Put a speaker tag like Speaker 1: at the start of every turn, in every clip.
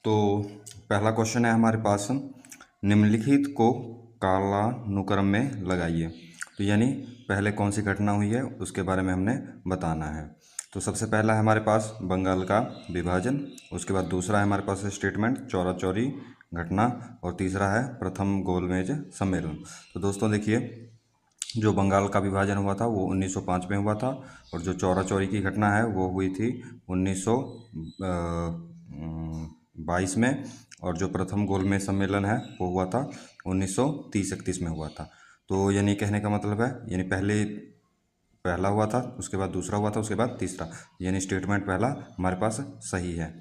Speaker 1: तो पहला क्वेश्चन है हमारे पास, निम्नलिखित को कालानुक्रम में लगाइए। तो यानी पहले कौन सी घटना हुई है उसके बारे में हमने बताना है। तो सबसे पहला है हमारे पास बंगाल का विभाजन, उसके बाद दूसरा है हमारे पास स्टेटमेंट चौरा चौरी घटना, और तीसरा है प्रथम गोलमेज सम्मेलन। तो दोस्तों देखिए, जो बंगाल का विभाजन हुआ था वो 1905 में हुआ था, और जो चौरा चौरी की घटना है वो हुई थी 1922 में, और जो प्रथम गोलमेज सम्मेलन है वो हुआ था 1930-31 में हुआ था। तो यानी कहने का मतलब है, यानी पहला हुआ था, उसके बाद दूसरा हुआ था, उसके बाद तीसरा, यानी स्टेटमेंट पहला हमारे पास सही है।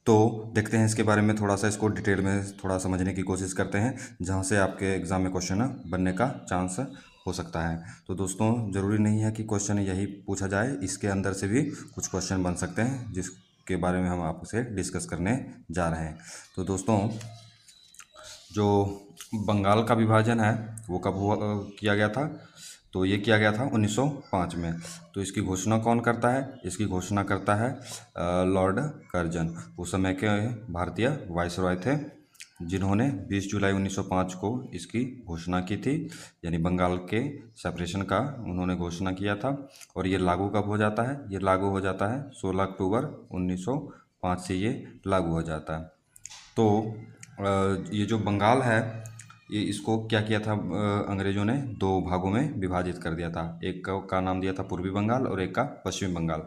Speaker 1: तो देखते हैं इसके बारे में थोड़ा सा, इसको डिटेल में थोड़ा समझने की कोशिश करते हैं, जहाँ से आपके एग्ज़ाम में क्वेश्चन बनने का चांस हो सकता है। तो दोस्तों ज़रूरी नहीं है कि क्वेश्चन यही पूछा जाए, इसके अंदर से भी कुछ क्वेश्चन बन सकते हैं जिसके बारे में हम आपसे डिस्कस करने जा रहे हैं। तो दोस्तों, जो बंगाल का विभाजन है वो कब किया गया था? तो ये किया गया था 1905 में। तो इसकी घोषणा कौन करता है? इसकी घोषणा करता है लॉर्ड कर्जन। उस समय के भारतीय वाइसरॉय थे, जिन्होंने 20 जुलाई 1905 को इसकी घोषणा की थी, यानी बंगाल के सेपरेशन का उन्होंने घोषणा किया था। और ये लागू कब हो जाता है? ये लागू हो जाता है 16 अक्टूबर 1905 से ये लागू हो जाता है। तो ये जो बंगाल है, ये इसको क्या किया था, अंग्रेज़ों ने दो भागों में विभाजित कर दिया था। एक का नाम दिया था पूर्वी बंगाल और एक का पश्चिमी बंगाल।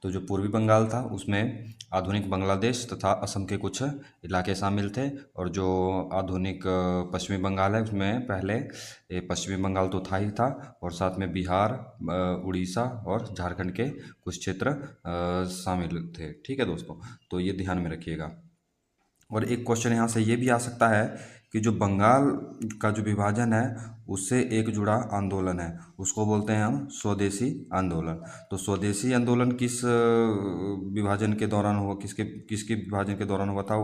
Speaker 1: तो जो पूर्वी बंगाल था उसमें आधुनिक बांग्लादेश तथा असम के कुछ इलाके शामिल थे, और जो आधुनिक पश्चिमी बंगाल है उसमें पहले पश्चिमी बंगाल तो था ही था, और साथ में बिहार, उड़ीसा और झारखंड के कुछ क्षेत्र शामिल थे। ठीक है दोस्तों, तो ये ध्यान में रखिएगा। और एक क्वेश्चन यहाँ से ये भी आ सकता है कि जो बंगाल का जो विभाजन है उससे एक जुड़ा आंदोलन है, उसको बोलते हैं हम स्वदेशी आंदोलन। तो स्वदेशी आंदोलन किस विभाजन के दौरान हुआ, किसके विभाजन के दौरान हुआ था?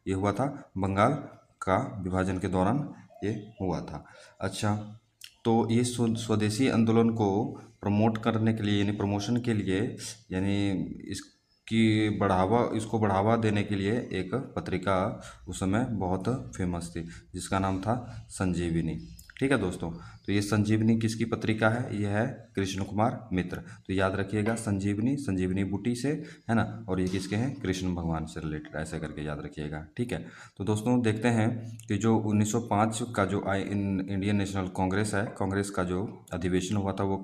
Speaker 1: ये हुआ था बंगाल का विभाजन के दौरान ये हुआ था। अच्छा, तो ये स्वदेशी आंदोलन को प्रमोट करने के लिए, यानी प्रमोशन के लिए, यानी इसको बढ़ावा देने के लिए एक पत्रिका उस समय बहुत फेमस थी, जिसका नाम था संजीवनी। ठीक है दोस्तों, तो ये संजीवनी किसकी पत्रिका है? ये है कृष्ण कुमार मित्र। तो याद रखिएगा, संजीवनी बूटी से है ना, और ये किसके हैं? कृष्ण भगवान से रिलेटेड, ऐसे करके याद रखिएगा। ठीक है, तो दोस्तों देखते हैं कि जो 1905 का जो इंडियन नेशनल कांग्रेस है, कांग्रेस का जो अधिवेशन हुआ था वो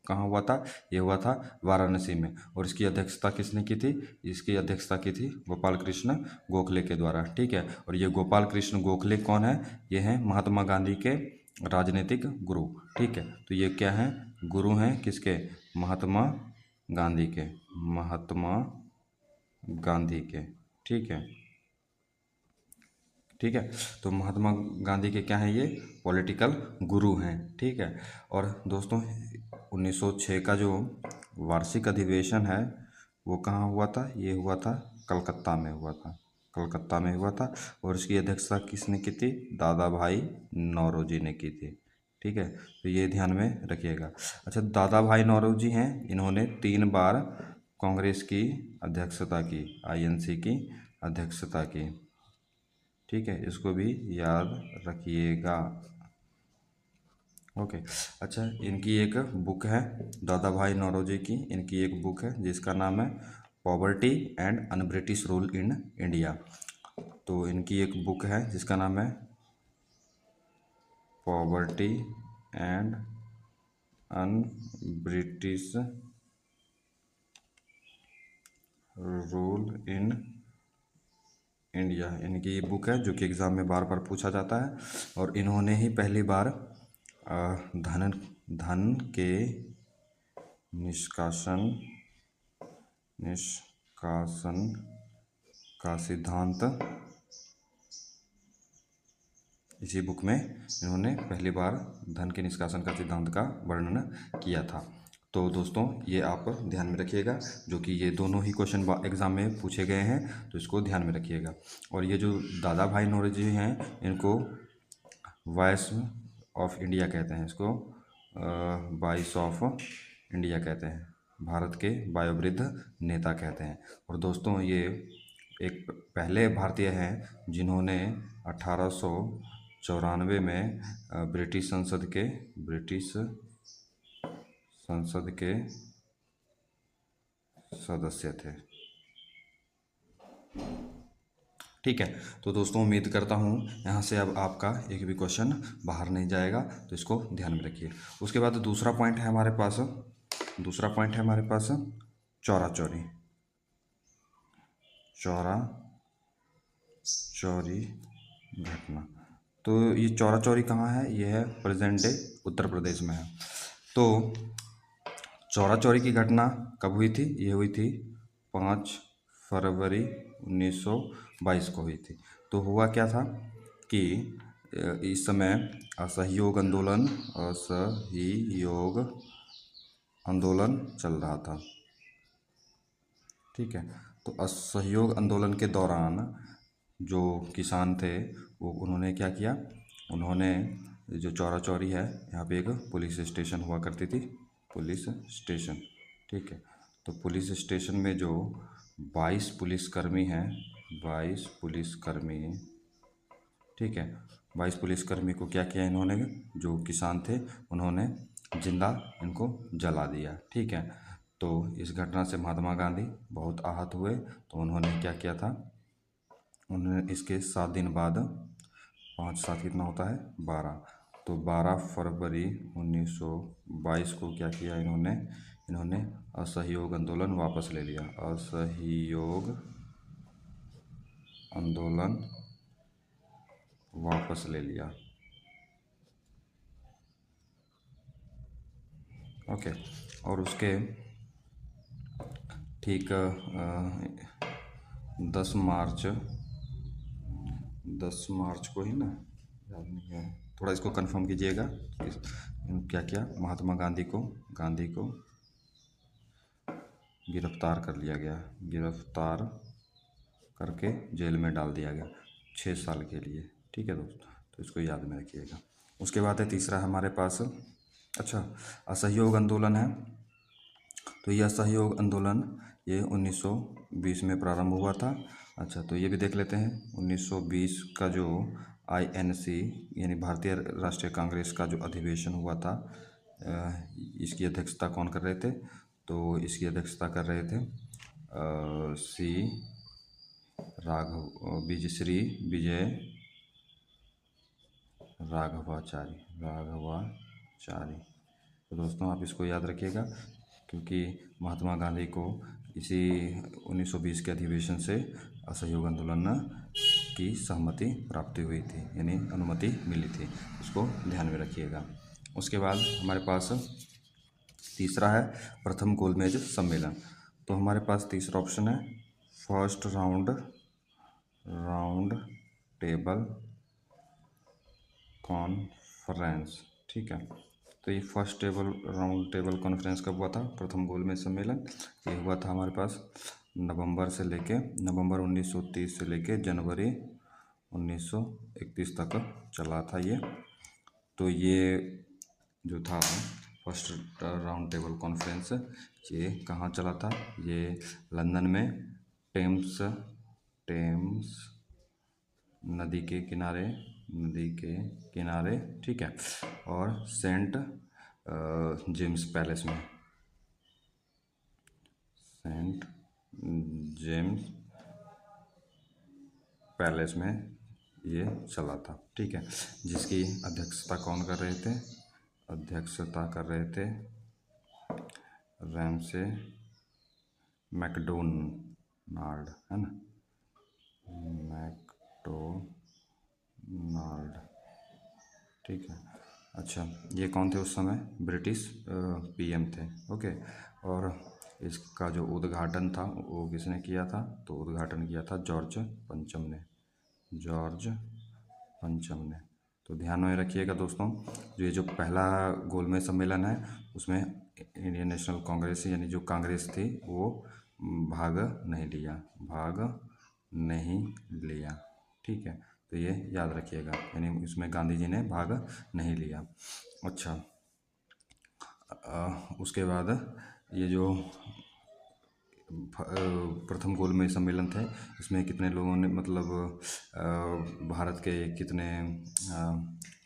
Speaker 1: कहाँ हुआ था? ये हुआ था वाराणसी में। और इसकी अध्यक्षता किसने की थी? इसकी अध्यक्षता की थी गोपाल कृष्ण गोखले के द्वारा। ठीक है, और ये गोपाल कृष्ण गोखले कौन है? ये हैं महात्मा गांधी के राजनीतिक गुरु। ठीक है, तो ये क्या हैं? गुरु हैं किसके? महात्मा गांधी के, महात्मा गांधी के। ठीक है, ठीक है, तो महात्मा गांधी के क्या हैं? ये पॉलिटिकल गुरु हैं। ठीक है, और दोस्तों 1906 का जो वार्षिक अधिवेशन है वो कहाँ हुआ था? ये हुआ था कलकत्ता में हुआ था, कलकत्ता में हुआ था। और इसकी अध्यक्षता किसने की थी? दादा भाई नौरोजी ने की थी। ठीक है, तो ये ध्यान में रखिएगा। अच्छा, दादा भाई नौरोजी हैं, इन्होंने 3 बार कांग्रेस की अध्यक्षता की, आईएनसी की अध्यक्षता की। ठीक है, इसको भी याद रखिएगा। ओके, अच्छा, इनकी एक बुक है दादा भाई नौरोजी की, इनकी एक बुक है जिसका नाम है poverty and un British rule in India. तो इनकी एक बुक है जिसका नाम है poverty and un British rule in India, इनकी ये बुक है जो कि एग्ज़ाम में बार बार पूछा जाता है। और इन्होंने ही पहली बार धन धन के निष्कासन निष्कासन का सिद्धांत, इसी बुक में इन्होंने पहली बार धन के निष्कासन का सिद्धांत का वर्णन किया था। तो दोस्तों ये आप ध्यान में रखिएगा, जो कि ये दोनों ही क्वेश्चन एग्ज़ाम में पूछे गए हैं, तो इसको ध्यान में रखिएगा। और ये जो दादा भाई नौरोजी हैं, इनको वॉइस ऑफ इंडिया कहते हैं, इसको वॉइस ऑफ इंडिया कहते हैं, भारत के वयोवृद्ध नेता कहते हैं। और दोस्तों ये एक पहले भारतीय हैं जिन्होंने 1894 में ब्रिटिश संसद के सदस्य थे। ठीक है, तो दोस्तों उम्मीद करता हूँ यहाँ से अब आपका एक भी क्वेश्चन बाहर नहीं जाएगा, तो इसको ध्यान में रखिए। उसके बाद दूसरा पॉइंट है हमारे पास चौरा चौरी घटना। तो ये चौरा चौरी कहाँ है? ये है प्रेजेंट डे उत्तर प्रदेश में है। तो चौरा चौरी की घटना कब हुई थी? ये हुई थी 5 फरवरी 1922 को हुई थी। तो हुआ क्या था कि इस समय असहयोग आंदोलन चल रहा था। ठीक है, तो असहयोग आंदोलन के दौरान जो किसान थे वो उन्होंने क्या किया, उन्होंने जो चौरा चौरी है यहाँ पे एक पुलिस स्टेशन हुआ करती थी, पुलिस स्टेशन। ठीक है, तो पुलिस स्टेशन में जो 22 पुलिसकर्मी हैं, 22 पुलिसकर्मी, ठीक है, 22 पुलिसकर्मी को क्या किया इन्होंने, जो किसान थे उन्होंने जिंदा इनको जला दिया। ठीक है, तो इस घटना से महात्मा गांधी बहुत आहत हुए, तो उन्होंने क्या किया था, उन्होंने इसके 7 दिन बाद, 5 7 कितना होता है 12, तो 12 फरवरी 1922 को क्या किया इन्होंने असहयोग आंदोलन वापस ले लिया, असहयोग आंदोलन वापस ले लिया। ओके, और उसके ठीक 10 मार्च को ही ना, याद नहीं है, थोड़ा इसको कंफर्म कीजिएगा। क्या किया, महात्मा गांधी को गिरफ्तार कर लिया गया, गिरफ्तार करके जेल में डाल दिया गया 6 साल के लिए। ठीक है दोस्तों, तो इसको याद में रखिएगा। उसके बाद है तीसरा हमारे पास, अच्छा, असहयोग आंदोलन है। तो यह असहयोग आंदोलन ये 1920 में प्रारंभ हुआ था। अच्छा, तो ये भी देख लेते हैं 1920 का जो INC यानी भारतीय राष्ट्रीय कांग्रेस का जो अधिवेशन हुआ था, इसकी अध्यक्षता कौन कर रहे थे? तो इसकी अध्यक्षता कर रहे थे श्री विजय राघवाचारी। तो दोस्तों आप इसको याद रखिएगा, क्योंकि महात्मा गांधी को इसी 1920 के अधिवेशन से असहयोग आंदोलन की सहमति प्राप्त हुई थी, यानी अनुमति मिली थी, इसको ध्यान में रखिएगा। उसके बाद हमारे पास तीसरा है प्रथम गोलमेज सम्मेलन। तो हमारे पास तीसरा ऑप्शन है फर्स्ट राउंड टेबल कॉन्फ्रेंस। ठीक है, तो ये फर्स्ट राउंड टेबल कॉन्फ्रेंस कब हुआ था? प्रथम गोलमेज सम्मेलन ये हुआ था हमारे पास नवंबर 1930 से लेके जनवरी 1931 तक चला था ये। तो ये जो था फर्स्ट राउंड टेबल कॉन्फ्रेंस, ये कहाँ चला था? ये लंदन में टेम्स नदी के किनारे, ठीक है, और सेंट जेम्स पैलेस में ये चला था। ठीक है, जिसकी अध्यक्षता कौन कर रहे थे? अध्यक्षता कर रहे थे रैमसे मैकडोनाल्ड, है ना, मैकडोनाल्ड। ठीक है, अच्छा, ये कौन थे उस समय? ब्रिटिश PM थे। ओके, और इसका जो उद्घाटन था वो किसने किया था? तो उद्घाटन किया था जॉर्ज पंचम ने। तो ध्यान में रखिएगा दोस्तों, जो ये जो पहला गोलमेज सम्मेलन है उसमें इंडियन नेशनल कांग्रेस यानी जो कांग्रेस थी वो भाग नहीं लिया। ठीक है, तो ये याद रखिएगा, यानी इसमें गांधी जी ने भाग नहीं लिया। अच्छा, उसके बाद ये जो प्रथम गोलमेज सम्मेलन थे, इसमें कितने लोगों ने मतलब भारत के कितने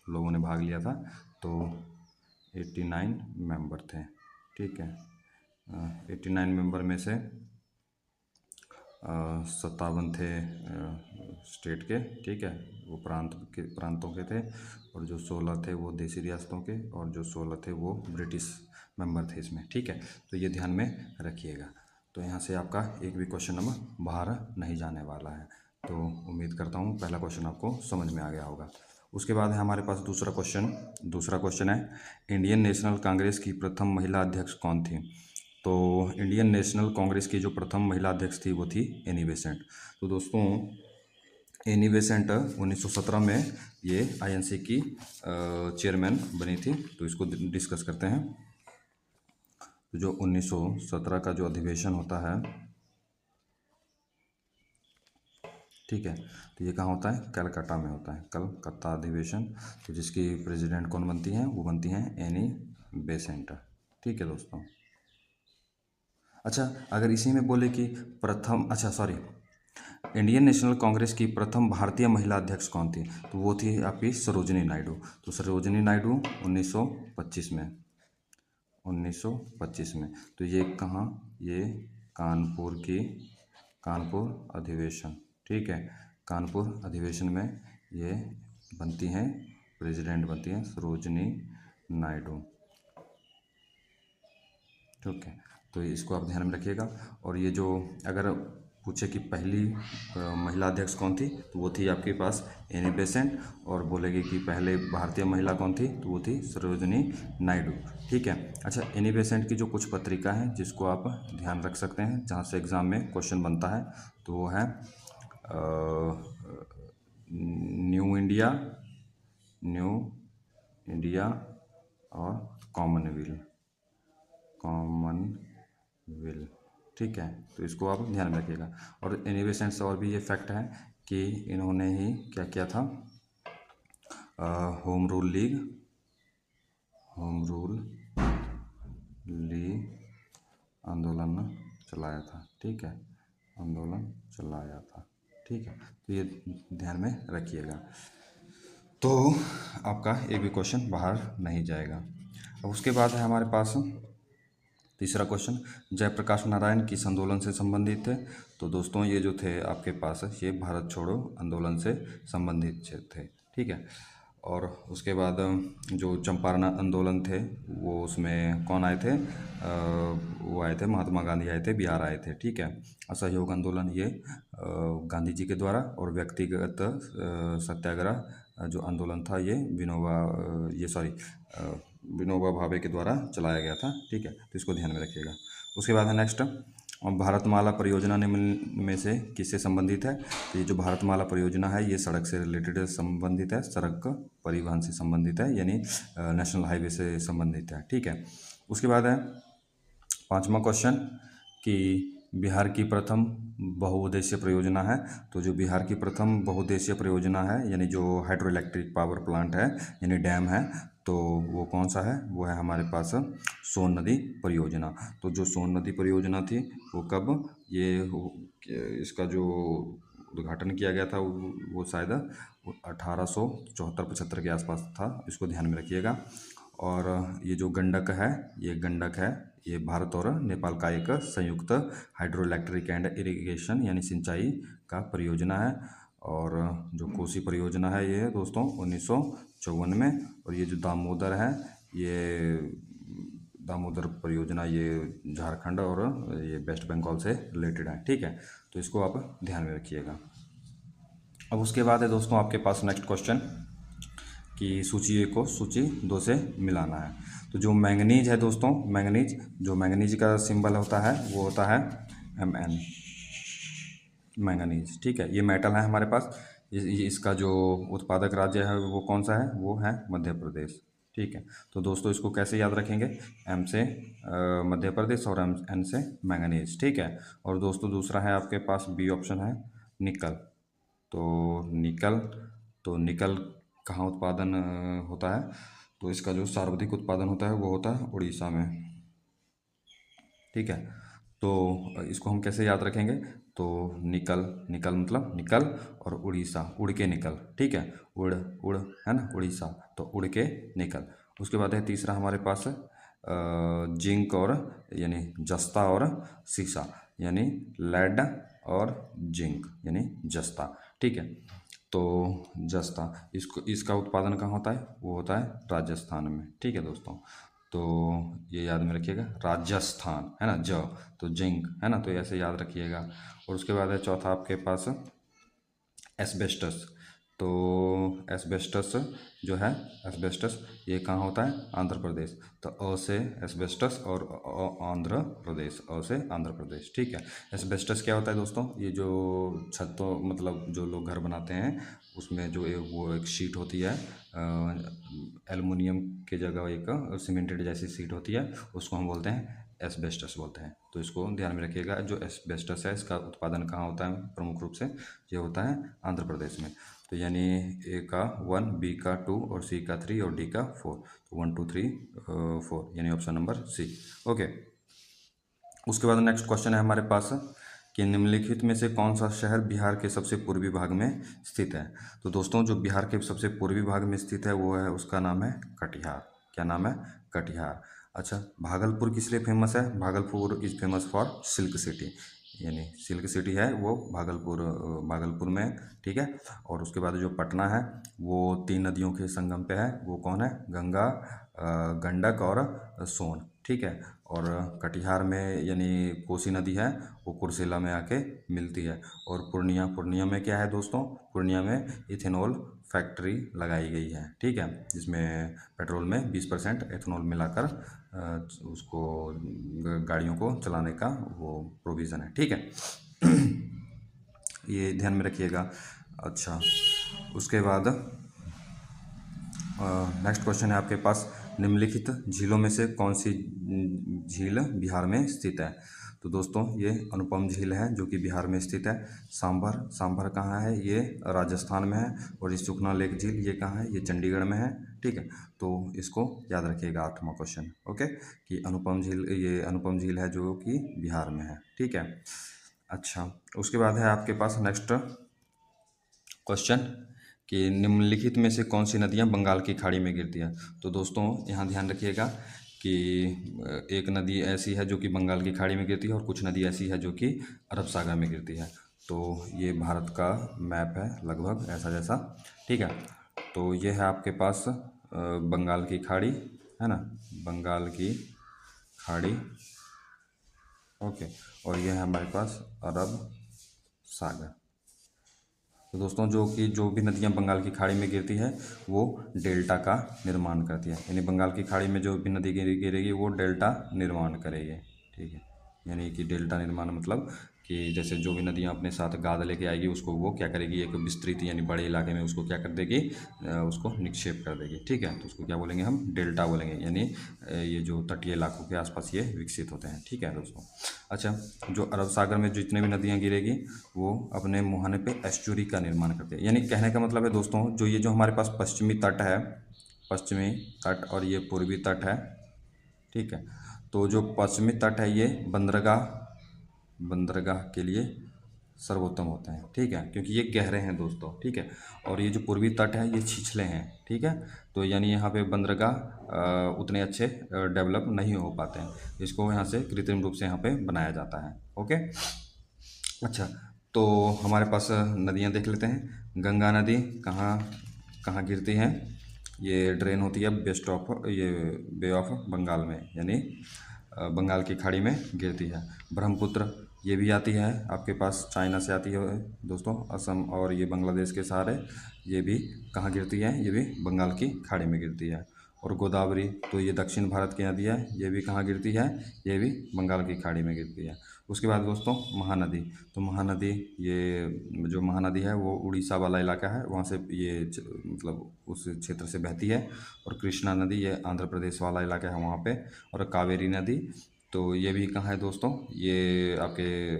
Speaker 1: लोगों ने भाग लिया था, तो 89 मेंबर थे। ठीक है, 89 मेंबर में से 57 थे स्टेट के, ठीक है, वो प्रांतों के थे, और जो 16 थे वो देसी रियासतों के, और जो 16 थे वो ब्रिटिश मेंबर थे इसमें। ठीक है, तो ये ध्यान में रखिएगा। तो यहाँ से आपका एक भी क्वेश्चन नंबर बाहर नहीं जाने वाला है। तो उम्मीद करता हूँ पहला क्वेश्चन आपको समझ में आ गया होगा। उसके बाद है हमारे पास दूसरा क्वेश्चन है, इंडियन नेशनल कांग्रेस की प्रथम महिला अध्यक्ष कौन थी? तो इंडियन नेशनल कांग्रेस की जो प्रथम महिला अध्यक्ष थी वो थी एनी बेसेंट। तो दोस्तों एनी बेसेंट 1917 में ये आईएनसी की चेयरमैन बनी थी। तो इसको डिस्कस करते हैं। तो जो 1917 का जो अधिवेशन होता है, ठीक है, तो ये कहाँ होता है? कलकत्ता में होता है, कलकत्ता अधिवेशन। तो जिसकी प्रेसिडेंट कौन बनती हैं? वो बनती हैं एनी बेसेंट। ठीक है दोस्तों। अच्छा, अगर इसी में बोले कि इंडियन नेशनल कांग्रेस की प्रथम भारतीय महिला अध्यक्ष कौन थी? तो वो थी आपकी सरोजिनी नायडू। तो सरोजिनी नायडू 1925 में। तो ये कहाँ? ये कानपुर अधिवेशन। ठीक है, कानपुर अधिवेशन में ये बनती हैं, प्रेसिडेंट बनती हैं सरोजिनी नायडू। ठीक है, तो इसको आप ध्यान में रखिएगा। और ये जो अगर पूछे कि पहली महिला अध्यक्ष कौन थी, तो वो थी आपके पास एनी बेसेंट। और बोलेगी कि पहले भारतीय महिला कौन थी, तो वो थी सरोजिनी नायडू। ठीक है। अच्छा, एनी बेसेंट की जो कुछ पत्रिका हैं जिसको आप ध्यान रख सकते हैं, जहाँ से एग्ज़ाम में क्वेश्चन बनता है, तो वो है न्यू इंडिया और कॉमनवेल्थ। ठीक है, तो इसको आप ध्यान में रखिएगा। और एनी बेसेंट से और भी ये फैक्ट है कि इन्होंने ही क्या किया था, होम रूल लीग आंदोलन चलाया था। ठीक है, आंदोलन चलाया था। ठीक है, तो ये ध्यान में रखिएगा। तो आपका एक भी क्वेश्चन बाहर नहीं जाएगा। अब उसके बाद है हमारे पास तीसरा क्वेश्चन, जयप्रकाश नारायण किस आंदोलन से संबंधित थे? तो दोस्तों ये जो थे आपके पास ये भारत छोड़ो आंदोलन से संबंधित थे। ठीक है, और उसके बाद जो चंपारण आंदोलन थे वो उसमें कौन आए थे? वो आए थे, महात्मा गांधी आए थे, बिहार आए थे। ठीक है, असहयोग आंदोलन ये गांधी जी के द्वारा, और व्यक्तिगत सत्याग्रह जो आंदोलन था ये विनोबा भावे के द्वारा चलाया गया था। ठीक है, तो इसको ध्यान में रखिएगा। उसके बाद है नेक्स्ट, भारतमाला परियोजना निम्न में से किससे संबंधित है? तो ये जो भारतमाला परियोजना है ये सड़क से रिलेटेड संबंधित है, सड़क परिवहन से संबंधित है, यानी नेशनल हाईवे से संबंधित है। ठीक है, उसके बाद है पांचवा क्वेश्चन कि बिहार की प्रथम बहुउद्देशीय परियोजना है। तो जो बिहार की प्रथम बहुउद्देशीय परियोजना है, यानी जो हाइड्रो इलेक्ट्रिक पावर प्लांट है, यानी डैम है, तो वो कौन सा है? वो है हमारे पास सोन नदी परियोजना। तो जो सोन नदी परियोजना थी वो कब इसका जो उद्घाटन किया गया था वो शायद 1874-75 के आसपास था। इसको ध्यान में रखिएगा। और ये जो गंडक है ये भारत और नेपाल का एक संयुक्त हाइड्रो इलेक्ट्रिक एंड इरिगेशन यानी सिंचाई का परियोजना है। और जो कोसी परियोजना है ये दोस्तों 1954 में। और ये जो दामोदर है, ये दामोदर परियोजना ये झारखंड और ये वेस्ट बंगाल से रिलेटेड है। ठीक है, तो इसको आप ध्यान में रखिएगा। अब उसके बाद है दोस्तों आपके पास नेक्स्ट क्वेश्चन कि सूची 1 को सूची 2 से मिलाना है। तो जो मैंगनीज है दोस्तों, मैंगनीज का सिंबल होता है वो होता है Mn, मैंगनीज। ठीक है, ये मेटल है हमारे पास। इसका जो उत्पादक राज्य है वो कौन सा है? वो है मध्य प्रदेश। ठीक है, तो दोस्तों इसको कैसे याद रखेंगे? M से मध्य प्रदेश और N से मैंगनीज। ठीक है, और दोस्तों दूसरा है आपके पास बी ऑप्शन है निकल। तो निकल कहाँ उत्पादन होता है? तो इसका जो सर्वाधिक उत्पादन होता है वो होता है उड़ीसा में। ठीक है, तो इसको हम कैसे याद रखेंगे? तो निकल, निकल मतलब निकल, और उड़ीसा उड़ के निकल, ठीक है, उड़ उड़ है ना, उड़ीसा, तो उड़ के निकल। उसके बाद है तीसरा हमारे पास जिंक और यानी जस्ता और सीसा, यानी लेड और जिंक यानी जस्ता, ठीक है। तो जस्ता, इसका उत्पादन कहाँ होता है? वो होता है राजस्थान में, ठीक है दोस्तों। तो ये याद में रखिएगा, राजस्थान है ना, तो जिंक है ना, तो ऐसे याद रखिएगा। और उसके बाद है चौथा आपके पास एस्बेस्टस। तो एस्बेस्टस जो है, एस्बेस्टस ये कहाँ होता है? आंध्र प्रदेश। तो अ से एस्बेस्टस और आंध्र प्रदेश, अ से आंध्र प्रदेश, ठीक है। एस्बेस्टस क्या होता है दोस्तों? ये जो छतों मतलब जो लोग घर बनाते हैं उसमें जो वो एक शीट होती है, एल्युमिनियम के जगह एक सीमेंटेड जैसी शीट होती है, उसको हम बोलते हैं एस्बेस्टस बोलते हैं। तो इसको ध्यान में रखिएगा, जो एस्बेस्टस है इसका उत्पादन कहाँ होता है प्रमुख रूप से? ये होता है आंध्र प्रदेश में। तो यानी ए का 1, बी का 2 और सी का 3 और डी का 4, तो 1 2 3 4 यानी ऑप्शन नंबर सी। ओके, उसके बाद नेक्स्ट क्वेश्चन है हमारे पास कि निम्नलिखित में से कौन सा शहर बिहार के सबसे पूर्वी भाग में स्थित है? तो दोस्तों जो बिहार के सबसे पूर्वी भाग में स्थित है वो है, उसका नाम है कटिहार। क्या नाम है? कटिहार। अच्छा, भागलपुर किस लिए फेमस है? Bhagalpur is famous for silk city, यानी सिल्क सिटी है वो भागलपुर में, ठीक है। और उसके बाद जो पटना है वो 3 नदियों के संगम पे है, वो कौन है? गंगा, गंडक और सोन, ठीक है। और कटिहार में यानी कोसी नदी है वो कुर्सेला में आके मिलती है। और पूर्णिया में क्या है दोस्तों? पूर्णिया में इथेनॉल फैक्ट्री लगाई गई है, ठीक है, जिसमें पेट्रोल में 20% एथेनॉल मिलाकर उसको गाड़ियों को चलाने का वो प्रोविज़न है, ठीक है। ये ध्यान में रखिएगा। अच्छा, उसके बाद नेक्स्ट क्वेश्चन है आपके पास, निम्नलिखित झीलों में से कौन सी झील बिहार में स्थित है? तो दोस्तों ये अनुपम झील है जो कि बिहार में स्थित है। सांभर कहाँ है? ये राजस्थान में है। और ये सुखना लेक झील ये कहाँ है? ये चंडीगढ़ में है, ठीक है। तो इसको याद रखिएगा, 8वां क्वेश्चन, ओके, कि ये अनुपम झील है जो कि बिहार में है, ठीक है। अच्छा, उसके बाद है आपके पास नेक्स्ट क्वेश्चन कि निम्नलिखित में से कौन सी नदियाँ बंगाल की खाड़ी में गिरती है? तो दोस्तों यहाँ ध्यान रखिएगा कि एक नदी ऐसी है जो कि बंगाल की खाड़ी में गिरती है और कुछ नदी ऐसी है जो कि अरब सागर में गिरती है। तो ये भारत का मैप है लगभग ऐसा जैसा, ठीक है। तो ये है आपके पास बंगाल की खाड़ी, है ना, बंगाल की खाड़ी, ओके। और ये है हमारे पास अरब सागर। तो दोस्तों जो भी नदियाँ बंगाल की खाड़ी में गिरती है वो डेल्टा का निर्माण करती है, यानी बंगाल की खाड़ी में जो भी नदी गिरेगी वो डेल्टा निर्माण करेगी, ठीक है। यानी कि डेल्टा निर्माण मतलब कि जैसे जो भी नदियाँ अपने साथ गाद लेके आएगी उसको वो क्या करेगी, एक विस्तृत यानी बड़े इलाके में उसको क्या कर देगी, उसको निक्षेप कर देगी, ठीक है। तो उसको क्या बोलेंगे हम? डेल्टा बोलेंगे, यानी ये जो तटीय इलाकों के आसपास ये विकसित होते हैं, ठीक है दोस्तों। अच्छा, जो अरब सागर में जितने भी नदियाँ गिरेगी वो अपने मुहाने पे एस्चुरी का निर्माण करती है। यानी कहने का मतलब है दोस्तों, जो ये जो हमारे पास पश्चिमी तट है, पश्चिमी तट और ये पूर्वी तट है, ठीक है। तो जो पश्चिमी तट है ये बंदरगाह के लिए सर्वोत्तम होते हैं, ठीक है, क्योंकि ये गहरे हैं दोस्तों, ठीक है। और ये जो पूर्वी तट है ये छिछले हैं, ठीक है। तो यानी यहाँ पे बंदरगाह उतने अच्छे डेवलप नहीं हो पाते हैं, इसको यहाँ से कृत्रिम रूप से यहाँ पे बनाया जाता है, ओके। अच्छा, तो हमारे पास नदियाँ देख लेते हैं। गंगा नदी कहाँ कहाँ गिरती है? ये ड्रेन होती है ये बे ऑफ बंगाल में, यानी बंगाल की खाड़ी में गिरती है। ब्रह्मपुत्र ये भी आती है आपके पास, चाइना से आती है दोस्तों, असम और ये बांग्लादेश के सहारे, ये भी कहाँ गिरती है? ये भी बंगाल की खाड़ी में गिरती है। और गोदावरी तो ये दक्षिण भारत की नदी है, ये भी कहाँ गिरती है? ये भी बंगाल की खाड़ी में गिरती है। उसके बाद दोस्तों महानदी, तो महानदी ये जो महानदी है वो उड़ीसा वाला इलाका है, वहाँ से ये मतलब उस क्षेत्र से बहती है। और कृष्णा नदी ये आंध्र प्रदेश वाला इलाका है वहाँ पे। और कावेरी नदी तो ये भी कहाँ है दोस्तों? ये आपके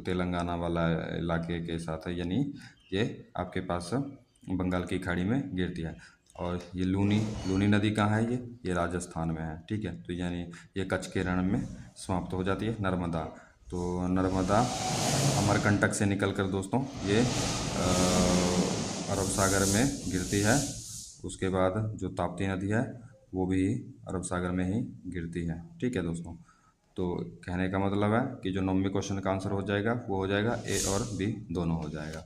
Speaker 1: तेलंगाना वाला इलाके के साथ है, यानी ये आपके पास बंगाल की खाड़ी में गिरती है। और ये लूनी नदी कहाँ है? ये राजस्थान में है, ठीक है। तो यानी ये कच्छ के रण में समाप्त हो जाती है। नर्मदा तो नर्मदा अमरकंटक से निकलकर दोस्तों ये अरब सागर में गिरती है। उसके बाद जो ताप्ती नदी है वो भी अरब सागर में ही गिरती है। ठीक है दोस्तों, तो कहने का मतलब है कि जो 9वें क्वेश्चन का आंसर हो जाएगा वो हो जाएगा ए और बी दोनों हो जाएगा।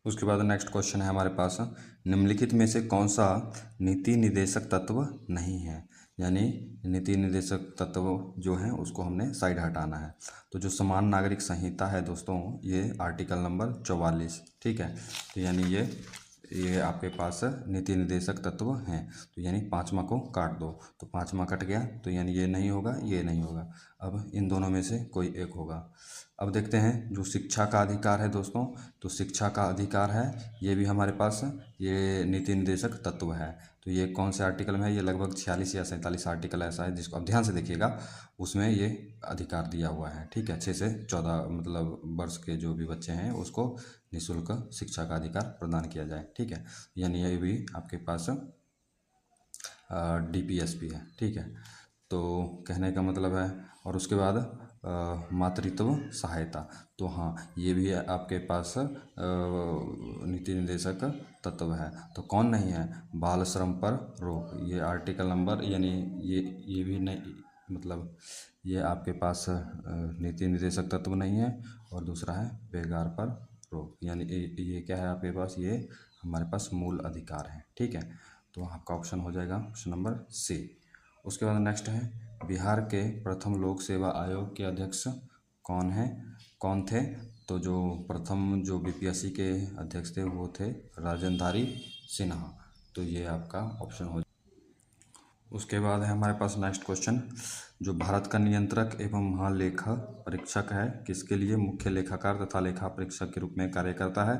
Speaker 1: उसके बाद नेक्स्ट क्वेश्चन है हमारे पास, निम्नलिखित में से कौन सा नीति निर्देशक तत्व नहीं है। यानी नीति निर्देशक तत्व जो है उसको हमने साइड हटाना है। तो जो समान नागरिक संहिता है दोस्तों, ये आर्टिकल नंबर 44, ठीक है। तो यानी ये आपके पास नीति निर्देशक तत्व हैं। तो यानी 5वां को काट दो, तो 5वां कट गया, तो यानी ये नहीं होगा, ये नहीं होगा। अब इन दोनों में से कोई एक होगा। अब देखते हैं जो शिक्षा का अधिकार है दोस्तों, तो शिक्षा का अधिकार है, ये भी हमारे पास ये नीति निर्देशक तत्व है। तो ये कौन से आर्टिकल में है, ये लगभग 46 या 47 आर्टिकल ऐसा है जिसको आप ध्यान से देखिएगा, उसमें ये अधिकार दिया हुआ है। ठीक है, 6 से 14 मतलब वर्ष के जो भी बच्चे हैं उसको निःशुल्क शिक्षा का अधिकार प्रदान किया जाए। ठीक है, यानी ये भी आपके पास DPSP है। ठीक है, तो कहने का मतलब है। और उसके बाद मातृत्व सहायता, तो हाँ ये भी आपके पास नीति निर्देशक तत्व है। तो कौन नहीं है, बाल श्रम पर रोक, ये आर्टिकल नंबर यानी ये भी नहीं, मतलब ये आपके पास नीति निर्देशक तत्व नहीं है। और दूसरा है बेगार पर रोक, यानी ये क्या है आपके पास, ये हमारे पास मूल अधिकार है। ठीक है, तो आपका ऑप्शन हो जाएगा ऑप्शन नंबर सी। उसके बाद नेक्स्ट है, बिहार के प्रथम लोक सेवा आयोग के अध्यक्ष कौन थे। तो जो प्रथम जो BPSC के अध्यक्ष थे वो थे राजेंद्रधारी सिन्हा। तो ये आपका ऑप्शन हो। उसके बाद है हमारे पास नेक्स्ट क्वेश्चन, जो भारत का नियंत्रक एवं महालेखा परीक्षक है किसके लिए मुख्य लेखाकार तथा लेखा परीक्षक के रूप में कार्य करता है।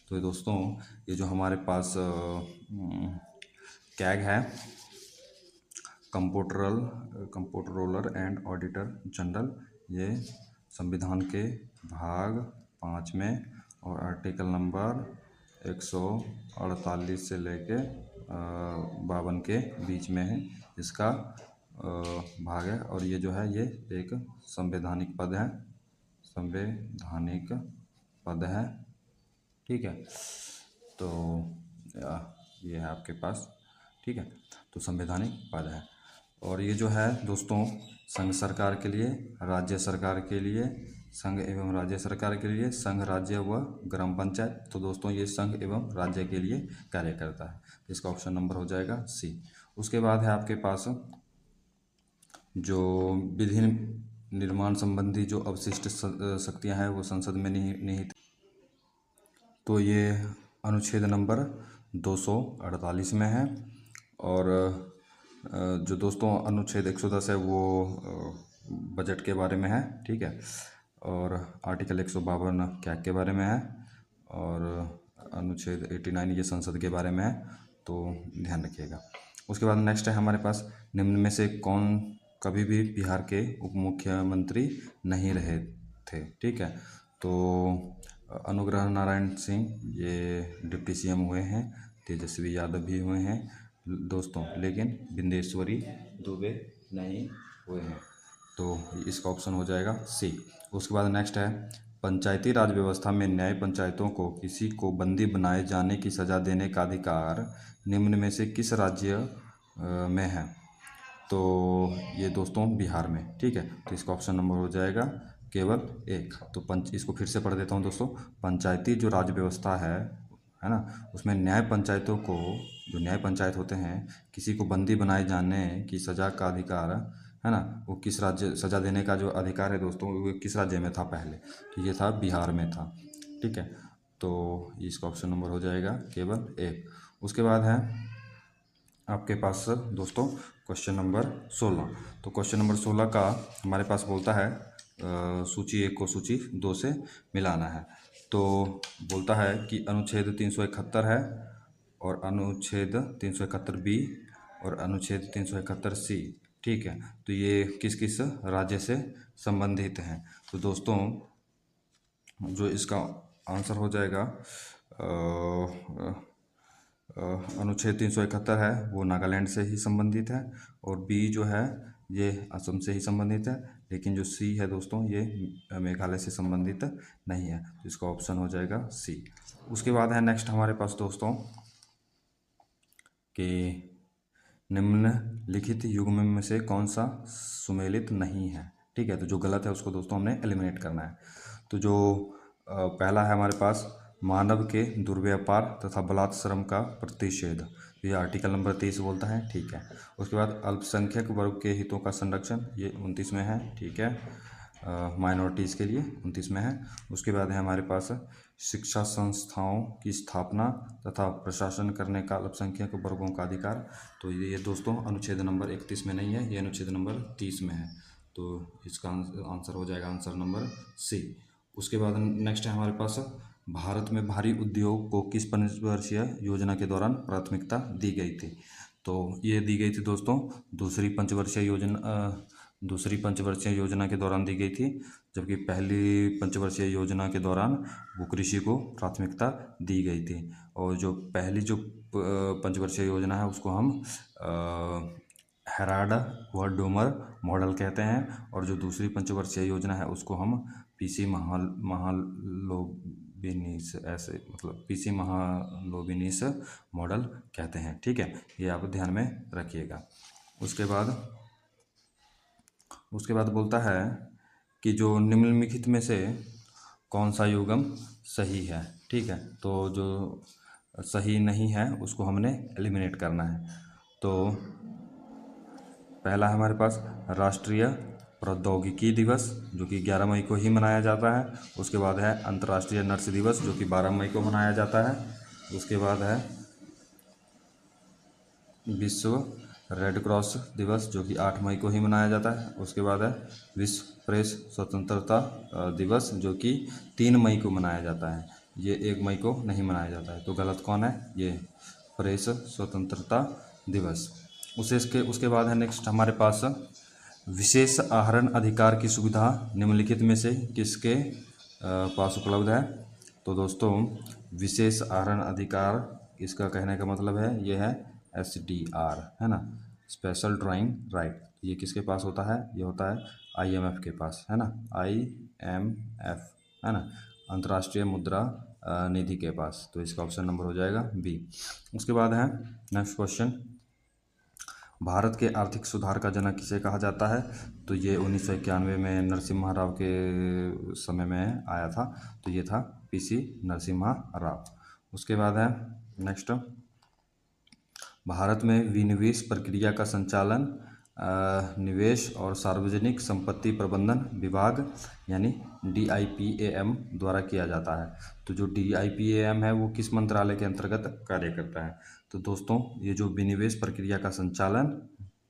Speaker 1: तो दोस्तों ये जो हमारे पास कैग है, कंप्ट्रोलर एंड ऑडिटर जनरल, ये संविधान के भाग 5 में और आर्टिकल नंबर 148 से लेके 52 के बीच में है इसका भाग है। और ये जो है ये एक संवैधानिक पद है। ठीक है, तो ये है आपके पास। ठीक है, तो संवैधानिक पद है। और ये जो है दोस्तों संघ सरकार के लिए, राज्य सरकार के लिए, संघ एवं राज्य सरकार के लिए, संघ राज्य व ग्राम पंचायत, तो दोस्तों ये संघ एवं राज्य के लिए कार्य करता है। इसका ऑप्शन नंबर हो जाएगा सी। उसके बाद है आपके पास जो विधि निर्माण संबंधी जो अवशिष्ट शक्तियां हैं वो संसद में निहित, तो ये अनुच्छेद नंबर 248 में है। और जो दोस्तों अनुच्छेद 110 है वो बजट के बारे में है। ठीक है, और आर्टिकल 152 कैग के बारे में है। और अनुच्छेद 89 ये संसद के बारे में है, तो ध्यान रखिएगा। उसके बाद नेक्स्ट है हमारे पास, निम्न में से कौन कभी भी बिहार के उप मुख्यमंत्री नहीं रहे थे। ठीक है, तो अनुग्रह नारायण सिंह ये डिप्टी CM हुए हैं, तेजस्वी यादव भी हुए हैं दोस्तों, लेकिन बिंदेश्वरी दुबे नहीं हुए हैं। तो इसका ऑप्शन हो जाएगा सी। उसके बाद नेक्स्ट है, पंचायती राज व्यवस्था में न्याय पंचायतों को किसी को बंदी बनाए जाने की सज़ा देने का अधिकार निम्न में से किस राज्य में है। तो ये दोस्तों बिहार में। ठीक है, तो इसका ऑप्शन नंबर हो जाएगा केवल 1। तो इसको फिर से पढ़ देता हूँ दोस्तों, पंचायती जो राज्य व्यवस्था है ना, उसमें न्याय पंचायतों को, जो न्याय पंचायत होते हैं, किसी को बंदी बनाए जाने की सज़ा का अधिकार है ना, वो किस राज्य, सज़ा देने का जो अधिकार है दोस्तों वो किस राज्य में था पहले, तो ये था बिहार में था। ठीक है, तो इसका ऑप्शन नंबर हो जाएगा केवल 1। उसके बाद है आपके पास दोस्तों क्वेश्चन नंबर 16। तो क्वेश्चन नंबर 16 का हमारे पास बोलता है सूची 1 को सूची 2 से मिलाना है। तो बोलता है कि अनुच्छेद 371 है और अनुच्छेद 371B और अनुच्छेद 371C। ठीक है, तो ये किस किस राज्य से संबंधित हैं। तो दोस्तों जो इसका आंसर हो जाएगा अनुच्छेद 371 है वो नागालैंड से ही संबंधित है, और बी जो है ये असम से ही संबंधित है, लेकिन जो सी है दोस्तों ये मेघालय से संबंधित नहीं है, तो इसका ऑप्शन हो जाएगा सी। उसके बाद है नेक्स्ट हमारे पास दोस्तों कि निम्नलिखित युग्म में से कौन सा सुमेलित नहीं है। ठीक है, तो जो गलत है उसको दोस्तों हमने एलिमिनेट करना है। तो जो पहला है हमारे पास मानव के दुर्व्यापार तथा बलात्श्रम का प्रतिषेध, ये आर्टिकल नंबर 23 बोलता है। ठीक है, उसके बाद अल्पसंख्यक वर्ग के हितों का संरक्षण, ये 29 में है। ठीक है, माइनॉरिटीज़ के लिए 29 में है। उसके बाद है हमारे पास शिक्षा संस्थाओं की स्थापना तथा प्रशासन करने का अल्पसंख्यक वर्गों का अधिकार, तो ये दोस्तों अनुच्छेद नंबर 31 में नहीं है, ये अनुच्छेद नंबर 30 में है। तो इसका आंसर हो जाएगा आंसर नंबर सी। उसके बाद नेक्स्ट है हमारे पास भारत में भारी उद्योग को किस पंचवर्षीय योजना के दौरान प्राथमिकता दी गई थी। तो ये दी गई थी दोस्तों दूसरी पंचवर्षीय योजना के दौरान दी गई थी, जबकि पहली पंचवर्षीय योजना के दौरान वो कृषि को प्राथमिकता दी गई थी। और जो पहली जो पंचवर्षीय योजना है उसको हम हेराड व डोमर मॉडल कहते हैं, और जो दूसरी पंचवर्षीय योजना है उसको हम पीसी महालोबिनिस, ऐसे मतलब पीसी महालोबिनिस मॉडल कहते हैं। ठीक है, ये आप ध्यान में रखिएगा। उसके बाद बोलता है कि जो निम्नलिखित में से कौन सा युग्म सही है। ठीक है, तो जो सही नहीं है उसको हमने एलिमिनेट करना है। तो पहला है हमारे पास राष्ट्रीय प्रौद्योगिकी दिवस, जो कि 11 मई को ही मनाया जाता है। उसके बाद है अंतर्राष्ट्रीय नर्स दिवस, जो कि 12 मई को मनाया जाता है। उसके बाद है विश्व रेड क्रॉस दिवस, जो कि 8 मई को ही मनाया जाता है। उसके बाद है विश्व प्रेस स्वतंत्रता दिवस, जो कि 3 मई को मनाया जाता है, ये 1 मई को नहीं मनाया जाता है। तो गलत कौन है, ये प्रेस स्वतंत्रता दिवस। उसके बाद है नेक्स्ट हमारे पास विशेष आहरण अधिकार की सुविधा निम्नलिखित में से किसके पास उपलब्ध है। तो दोस्तों विशेष आहरण अधिकार, इसका कहने का मतलब है ये है SDR, है ना, स्पेशल ड्राइंग राइट। ये किसके पास होता है, ये होता है IMF के पास, है ना, IMF, है ना, अंतर्राष्ट्रीय मुद्रा निधि के पास। तो इसका ऑप्शन नंबर हो जाएगा बी। उसके बाद है नेक्स्ट क्वेश्चन, भारत के आर्थिक सुधार का जनक किसे कहा जाता है। तो ये 1991 में नरसिम्हा राव के समय में आया था, तो ये था PC नरसिम्हा राव। उसके बाद है नेक्स्ट, भारत में विनिवेश प्रक्रिया का संचालन निवेश और सार्वजनिक संपत्ति प्रबंधन विभाग यानी DIPAM द्वारा किया जाता है। तो जो DIPAM है वो किस मंत्रालय के अंतर्गत कार्य करता है। तो दोस्तों ये जो विनिवेश प्रक्रिया का संचालन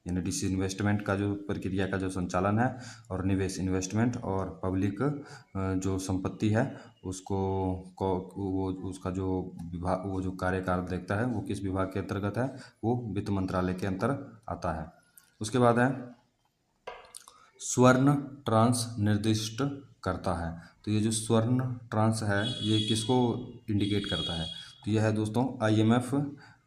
Speaker 1: यानी डिसइन्वेस्टमेंट का जो प्रक्रिया का जो संचालन है, और निवेश इन्वेस्टमेंट, और पब्लिक जो संपत्ति है उसको वो उसका जो विभाग, वो जो कार्यकाल देखता है वो किस विभाग के अंतर्गत है, वो वित्त मंत्रालय के अंतर आता है। उसके बाद है स्वर्ण ट्रांस निर्दिष्ट करता है। तो ये जो स्वर्ण ट्रांस है ये किसको इंडिकेट करता है। तो यह है दोस्तों IMF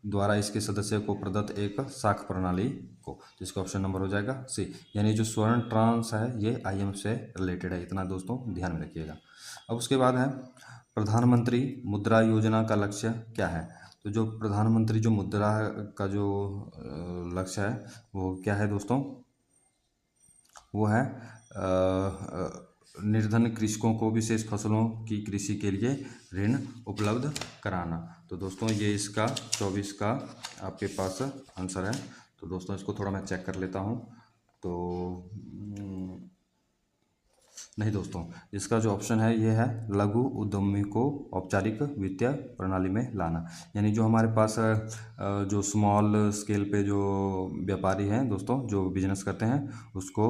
Speaker 1: द्वारा इसके सदस्य को प्रदत्त एक साख प्रणाली को, जिसका ऑप्शन नंबर हो जाएगा सी। यानी जो स्वर्ण ट्रांस है ये IMF से रिलेटेड है, इतना दोस्तों ध्यान में रखिएगा। अब उसके बाद है प्रधानमंत्री मुद्रा योजना का लक्ष्य क्या है। तो जो प्रधानमंत्री जो मुद्रा का जो लक्ष्य है वो क्या है दोस्तों, वो है निर्धन कृषकों को विशेष फसलों की कृषि के लिए ऋण उपलब्ध कराना। तो दोस्तों ये इसका 24 का आपके पास आंसर है। तो दोस्तों इसको थोड़ा मैं चेक कर लेता हूँ। तो नहीं दोस्तों, इसका जो ऑप्शन है ये है लघु उद्यमी को औपचारिक वित्तीय प्रणाली में लाना। यानी जो हमारे पास जो स्मॉल स्केल पे जो व्यापारी हैं दोस्तों, जो बिजनेस करते हैं उसको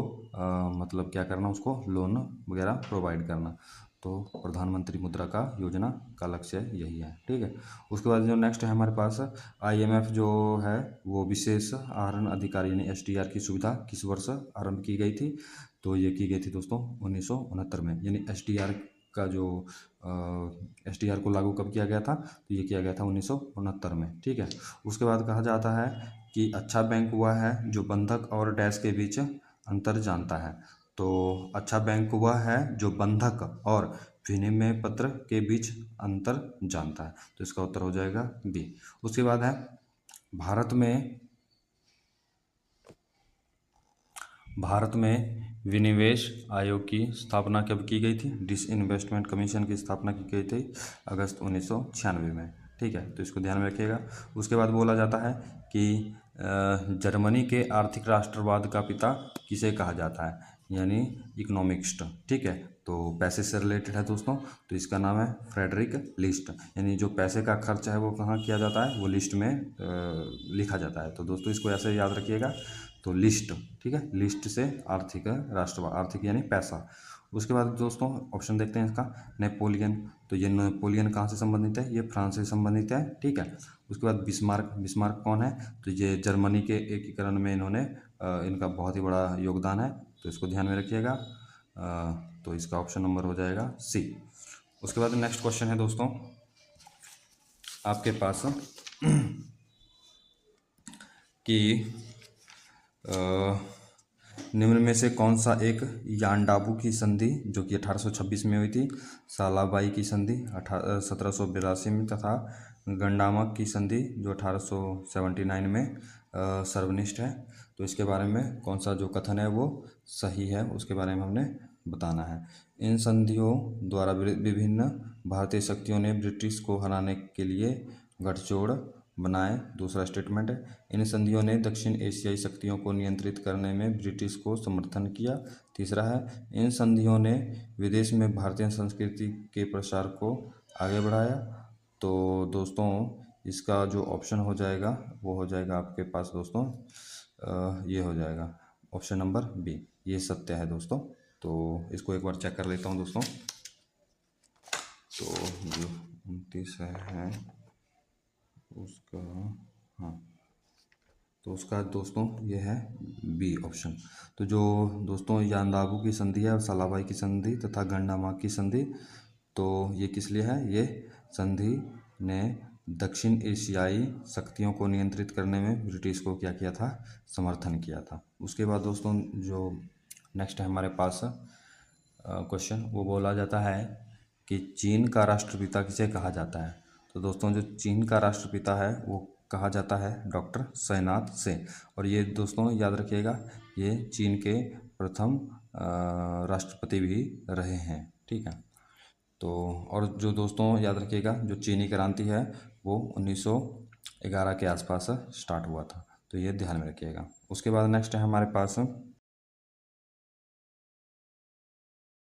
Speaker 1: मतलब क्या करना, उसको लोन वगैरह प्रोवाइड करना। तो प्रधानमंत्री मुद्रा का योजना का लक्ष्य यही है। ठीक है, उसके बाद जो नेक्स्ट है हमारे पास IMF जो है वो विशेष आहरण अधिकारी यानी SDR की सुविधा किस वर्ष आरंभ की गई थी। तो ये की गई थी दोस्तों 1969 में। यानी SDR का जो SDR को लागू कब किया गया था, तो ये किया गया था 1969 में। ठीक है, उसके बाद कहा जाता है कि अच्छा बैंक वह है जो बंधक और डैश के बीच अंतर जानता है। तो अच्छा बैंक वह है जो बंधक और विनिमय पत्र के बीच अंतर जानता है। तो इसका उत्तर हो जाएगा बी। उसके बाद है भारत में विनिवेश आयोग की स्थापना कब की गई थी? डिसइन्वेस्टमेंट कमीशन की स्थापना की गई थी अगस्त 1996 में। ठीक है, तो इसको ध्यान में रखिएगा। उसके बाद बोला जाता है कि जर्मनी के आर्थिक राष्ट्रवाद का पिता किसे कहा जाता है, यानी इकोनॉमिस्ट। ठीक है, तो पैसे से रिलेटेड है दोस्तों, तो इसका नाम है फ्रेडरिक लिस्ट। यानी जो पैसे का खर्च है वो कहाँ किया जाता है, वो लिस्ट में लिखा जाता है। तो दोस्तों इसको ऐसे याद रखिएगा, तो लिस्ट। ठीक है, लिस्ट से आर्थिक राष्ट्रवाद, आर्थिक यानी पैसा। उसके बाद दोस्तों ऑप्शन देखते हैं इसका, नेपोलियन। तो ये नेपोलियन कहाँ से संबंधित है? ये फ्रांस से संबंधित है। ठीक है, उसके बाद बिस्मार्क। बिस्मार्क कौन है? तो ये जर्मनी के एकीकरण में इन्होंने इनका बहुत ही बड़ा योगदान है, तो इसको ध्यान में रखिएगा। तो इसका ऑप्शन नंबर हो जाएगा सी। उसके बाद नेक्स्ट क्वेश्चन है दोस्तों आपके पास कि निम्न में से कौन सा एक यानडाबू की संधि जो कि 1826 में हुई थी, सालाबाई की संधि 1782 में, तथा गंडामक की संधि जो 1879 में सर्वनिष्ठ है। तो इसके बारे में कौन सा जो कथन है वो सही है, उसके बारे में हमने बताना है। इन संधियों द्वारा विभिन्न भारतीय शक्तियों ने ब्रिटिश को हराने के लिए गठजोड़ बनाए। दूसरा स्टेटमेंट है, इन संधियों ने दक्षिण एशियाई शक्तियों को नियंत्रित करने में ब्रिटिश को समर्थन किया। तीसरा है, इन संधियों ने विदेश में भारतीय संस्कृति के प्रसार को आगे बढ़ाया। तो दोस्तों इसका जो ऑप्शन हो जाएगा वो हो जाएगा आपके पास दोस्तों, ये हो जाएगा ऑप्शन नंबर बी, ये सत्य है दोस्तों। तो इसको एक बार चेक कर लेता हूँ दोस्तों। तो जो 29 है उसका, हाँ, तो उसका दोस्तों ये है बी ऑप्शन। तो जो दोस्तों यानदाबू की संधि है और सालाबाई की संधि तथा गंडामा की संधि, तो ये किस लिए है? ये संधि ने दक्षिण एशियाई शक्तियों को नियंत्रित करने में ब्रिटिश को क्या किया था? समर्थन किया था। उसके बाद दोस्तों जो नेक्स्ट है हमारे पास क्वेश्चन, वो बोला जाता है कि चीन का राष्ट्रपिता किसे कहा जाता है? तो दोस्तों जो चीन का राष्ट्रपिता है वो कहा जाता है डॉक्टर शेनाथ से। और ये दोस्तों याद रखिएगा, ये चीन के प्रथम राष्ट्रपति भी रहे हैं। ठीक है, तो और जो दोस्तों याद रखिएगा, जो चीनी क्रांति है वो 1911 के आसपास स्टार्ट हुआ था, तो ये ध्यान में रखिएगा। उसके बाद नेक्स्ट है हमारे पास